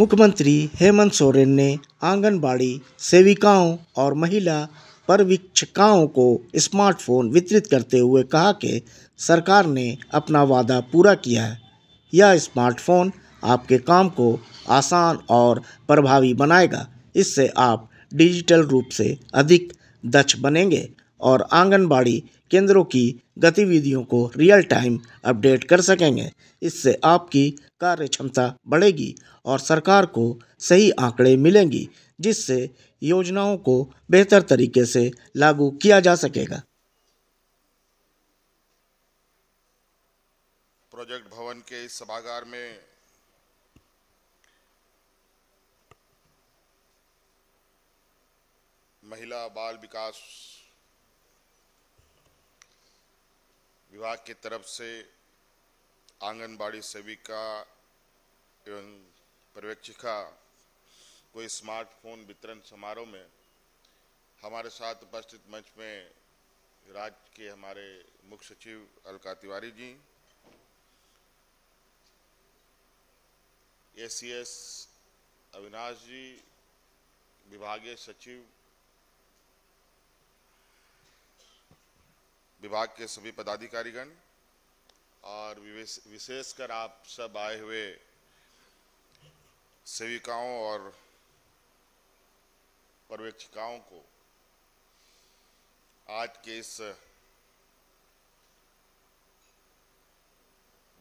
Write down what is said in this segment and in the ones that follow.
मुख्यमंत्री हेमंत सोरेन ने आंगनबाड़ी सेविकाओं और महिला पर्यवेक्षिकाओं को स्मार्टफोन वितरित करते हुए कहा कि सरकार ने अपना वादा पूरा किया है। यह स्मार्टफोन आपके काम को आसान और प्रभावी बनाएगा। इससे आप डिजिटल रूप से अधिक दक्ष बनेंगे और आंगनबाड़ी केंद्रों की गतिविधियों को रियल टाइम अपडेट कर सकेंगे। इससे आपकी कार्य क्षमता बढ़ेगी और सरकार को सही आंकड़े मिलेंगी, जिससे योजनाओं को बेहतर तरीके से लागू किया जा सकेगा। प्रोजेक्ट भवन के इस सभागार में महिला बाल विकास विभाग की तरफ से आंगनबाड़ी सेविका एवं पर्यवेक्षिका को स्मार्टफोन वितरण समारोह में हमारे साथ उपस्थित मंच में राज्य के हमारे मुख्य सचिव अलका तिवारी जी, एसीएस अविनाश जी, विभागीय सचिव, विभाग के सभी पदाधिकारीगण और विशेषकर आप सब आए हुए सेविकाओं और पर्यवेक्षिकाओं को आज के इस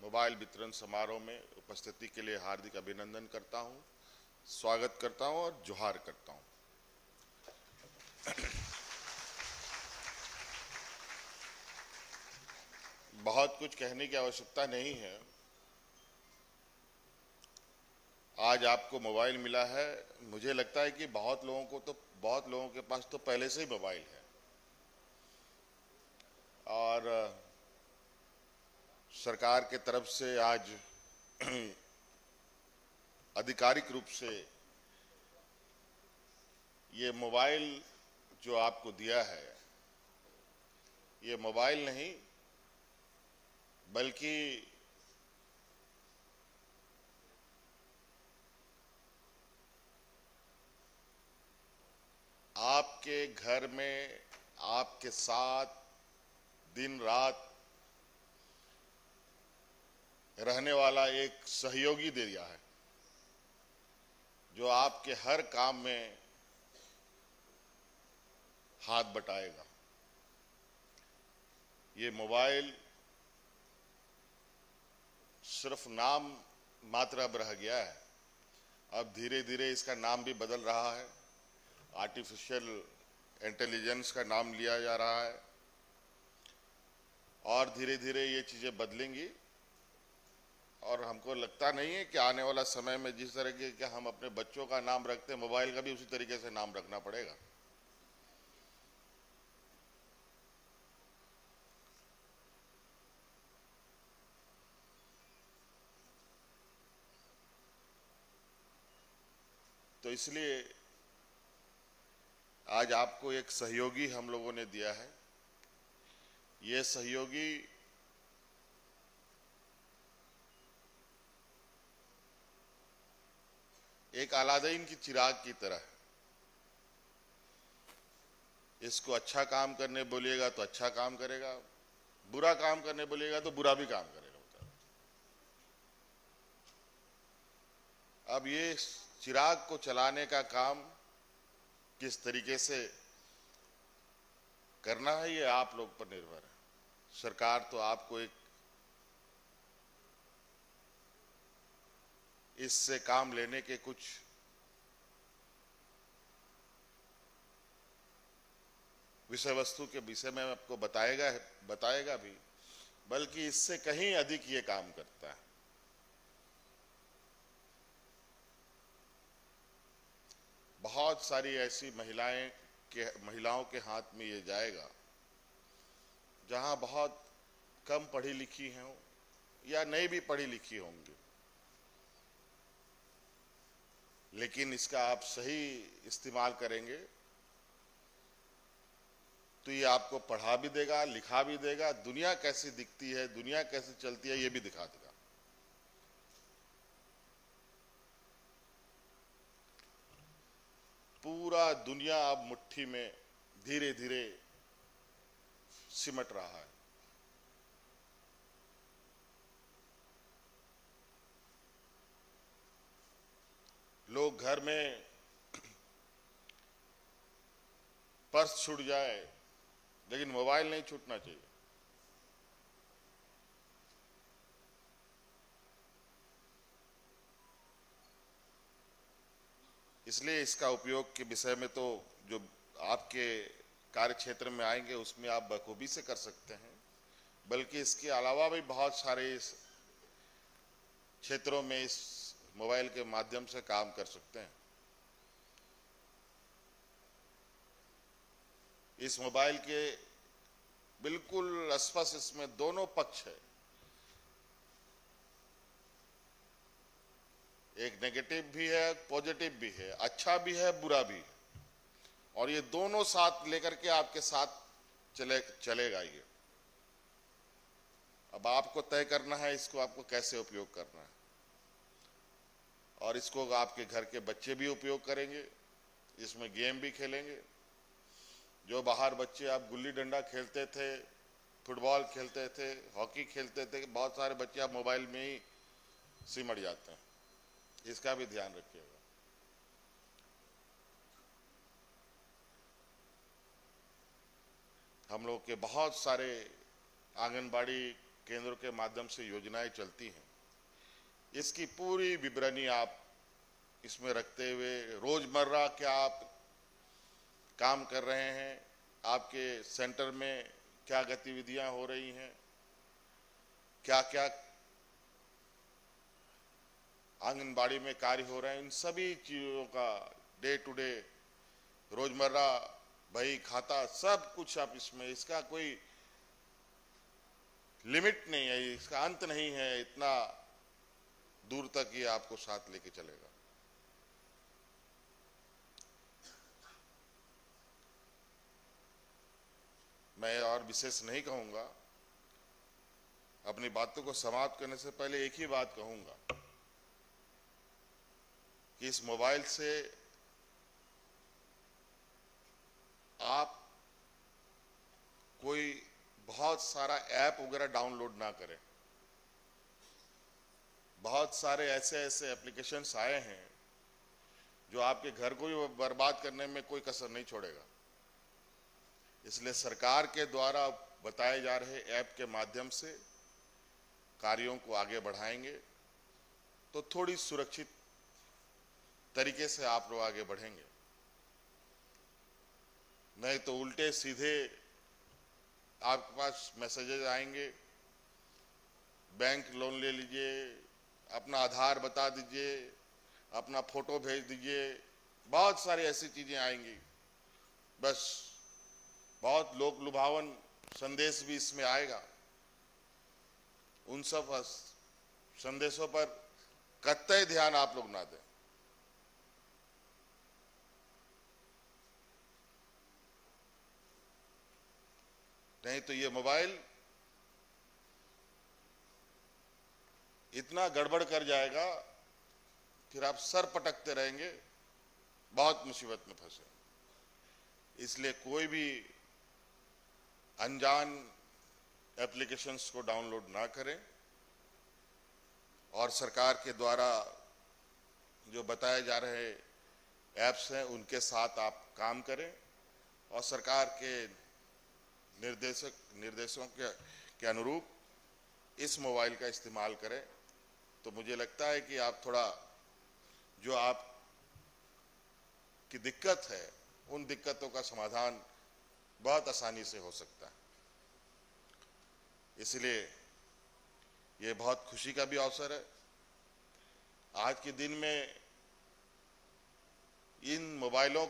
मोबाइल वितरण समारोह में उपस्थिति के लिए हार्दिक अभिनंदन करता हूं, स्वागत करता हूं और जोहार करता हूं। बहुत कुछ कहने की आवश्यकता नहीं है। आज आपको मोबाइल मिला है। मुझे लगता है कि बहुत लोगों के पास तो पहले से ही मोबाइल है और सरकार के तरफ से आज आधिकारिक रूप से ये मोबाइल जो आपको दिया है, ये मोबाइल नहीं बल्कि आपके घर में आपके साथ दिन रात रहने वाला एक सहयोगी दे दिया है, जो आपके हर काम में हाथ बटाएगा। ये मोबाइल सिर्फ नाम मात्र अब रह गया है। अब धीरे धीरे इसका नाम भी बदल रहा है, आर्टिफिशियल इंटेलिजेंस का नाम लिया जा रहा है और धीरे धीरे ये चीजें बदलेंगी। और हमको लगता नहीं है कि आने वाला समय में जिस तरह के हम अपने बच्चों का नाम रखते हैं, मोबाइल का भी उसी तरीके से नाम रखना पड़ेगा। तो इसलिए आज आपको एक सहयोगी हम लोगों ने दिया है। ये सहयोगी एक अलादीन की चिराग की तरह है। इसको अच्छा काम करने बोलिएगा तो अच्छा काम करेगा, बुरा काम करने बोलिएगा तो बुरा भी काम करेगा। अब ये चिराग को चलाने का काम किस तरीके से करना है, ये आप लोग पर निर्भर है। सरकार तो आपको एक इससे काम लेने के कुछ विषय वस्तु के विषय में आपको बताएगा भी, बल्कि इससे कहीं अधिक ये काम करता है। बहुत सारी ऐसी महिलाओं के हाथ में ये जाएगा जहां बहुत कम पढ़ी लिखी हैं या नहीं भी पढ़ी लिखी होंगी, लेकिन इसका आप सही इस्तेमाल करेंगे तो ये आपको पढ़ा भी देगा, लिखा भी देगा, दुनिया कैसी दिखती है, दुनिया कैसे चलती है, ये भी दिखा देगा। पूरा दुनिया अब मुट्ठी में धीरे धीरे सिमट रहा है। लोग घर में पर्स छूट जाए लेकिन मोबाइल नहीं छूटना चाहिए। इसलिए इसका उपयोग के विषय में तो जो आपके कार्य क्षेत्र में आएंगे उसमें आप बखूबी से कर सकते हैं, बल्कि इसके अलावा भी बहुत सारे क्षेत्रों में इस मोबाइल के माध्यम से काम कर सकते हैं। इस मोबाइल के बिल्कुल स्पष्ट इसमें दोनों पक्ष है, एक नेगेटिव भी है, पॉजिटिव भी है, अच्छा भी है, बुरा भी है, और ये दोनों साथ लेकर के आपके साथ चलेगा ये। अब आपको तय करना है इसको आपको कैसे उपयोग करना है, और इसको आपके घर के बच्चे भी उपयोग करेंगे, इसमें गेम भी खेलेंगे। जो बाहर बच्चे आप गुल्ली डंडा खेलते थे, फुटबॉल खेलते थे, हॉकी खेलते थे, बहुत सारे बच्चे आप मोबाइल में ही सिमट जाते हैं, इसका भी ध्यान रखिएगा। हम लोग के बहुत सारे आंगनबाड़ी केंद्रों के माध्यम से योजनाएं चलती हैं, इसकी पूरी विवरणी आप इसमें रखते हुए रोजमर्रा क्या आप काम कर रहे हैं, आपके सेंटर में क्या गतिविधियां हो रही हैं, क्या क्या आंगनबाड़ी में कार्य हो रहे हैं, इन सभी चीजों का डे टू डे रोजमर्रा बही खाता सब कुछ आप इसमें, इसका कोई लिमिट नहीं है, इसका अंत नहीं है, इतना दूर तक ये आपको साथ लेके चलेगा। मैं और विशेष नहीं कहूंगा, अपनी बातों को समाप्त करने से पहले एक ही बात कहूंगा कि इस मोबाइल से आप कोई बहुत सारा ऐप वगैरह डाउनलोड ना करें। बहुत सारे ऐसे एप्लीकेशंस आए हैं जो आपके घर को ही बर्बाद करने में कोई कसर नहीं छोड़ेगा। इसलिए सरकार के द्वारा बताए जा रहे ऐप के माध्यम से कार्यों को आगे बढ़ाएंगे तो थोड़ी सुरक्षित तरीके से आप लोग आगे बढ़ेंगे, नहीं तो उल्टे सीधे आपके पास मैसेजेस आएंगे, बैंक लोन ले लीजिए, अपना आधार बता दीजिए, अपना फोटो भेज दीजिए, बहुत सारी ऐसी चीजें आएंगी। बस बहुत लोक लुभावन संदेश भी इसमें आएगा। उन सब संदेशों पर कतई ध्यान आप लोग ना दें। नहीं तो ये मोबाइल इतना गड़बड़ कर जाएगा फिर आप सर पटकते रहेंगे, बहुत मुसीबत में फंसे। इसलिए कोई भी अनजान एप्लीकेशंस को डाउनलोड ना करें और सरकार के द्वारा जो बताए जा रहे ऐप्स हैं उनके साथ आप काम करें और सरकार के निर्देशों के अनुरूप इस मोबाइल का इस्तेमाल करें। तो मुझे लगता है कि आप थोड़ा जो आप की दिक्कत है उन दिक्कतों का समाधान बहुत आसानी से हो सकता है। इसलिए ये बहुत खुशी का भी अवसर है। आज के दिन में इन मोबाइलों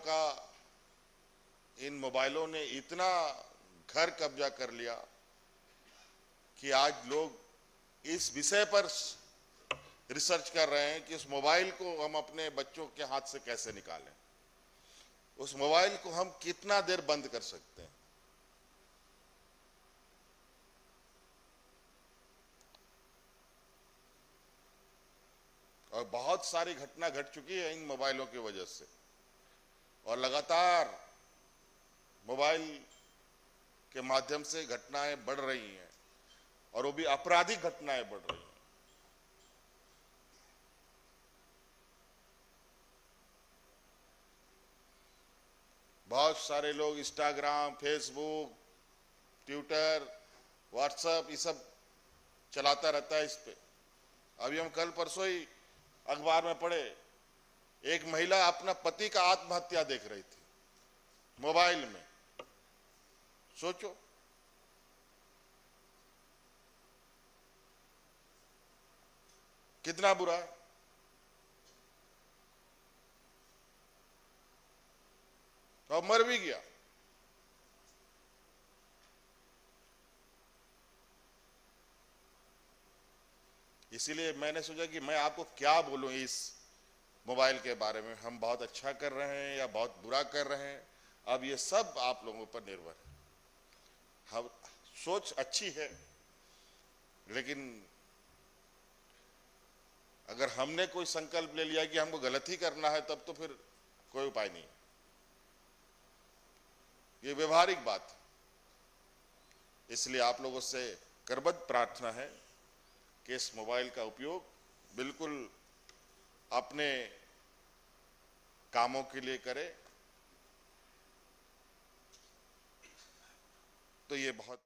ने इतना घर कब्जा कर लिया कि आज लोग इस विषय पर रिसर्च कर रहे हैं कि उस मोबाइल को हम अपने बच्चों के हाथ से कैसे निकालें, उस मोबाइल को हम कितना देर बंद कर सकते हैं। और बहुत सारी घटना घट चुकी है इन मोबाइलों की वजह से। और लगातार मोबाइल के माध्यम से घटनाएं बढ़ रही हैं और वो भी आपराधिक घटनाएं बढ़ रही हैं। बहुत सारे लोग इंस्टाग्राम, फेसबुक, ट्विटर, व्हाट्सएप ये सब चलाता रहता है इस पे। अभी हम कल परसों ही अखबार में पढ़े, एक महिला अपना पति का आत्महत्या देख रही थी मोबाइल में। सोचो, कितना बुरा है। और मर भी गया। इसीलिए मैंने सोचा कि मैं आपको क्या बोलूं इस मोबाइल के बारे में। हम बहुत अच्छा कर रहे हैं या बहुत बुरा कर रहे हैं, अब ये सब आप लोगों पर निर्भर है। हम सोच अच्छी है, लेकिन अगर हमने कोई संकल्प ले लिया कि हमको गलत ही करना है, तब तो फिर कोई उपाय नहीं। ये व्यवहारिक बात है। इसलिए आप लोगों से करबद्ध प्रार्थना है कि इस मोबाइल का उपयोग बिल्कुल अपने कामों के लिए करें, तो ये बहुत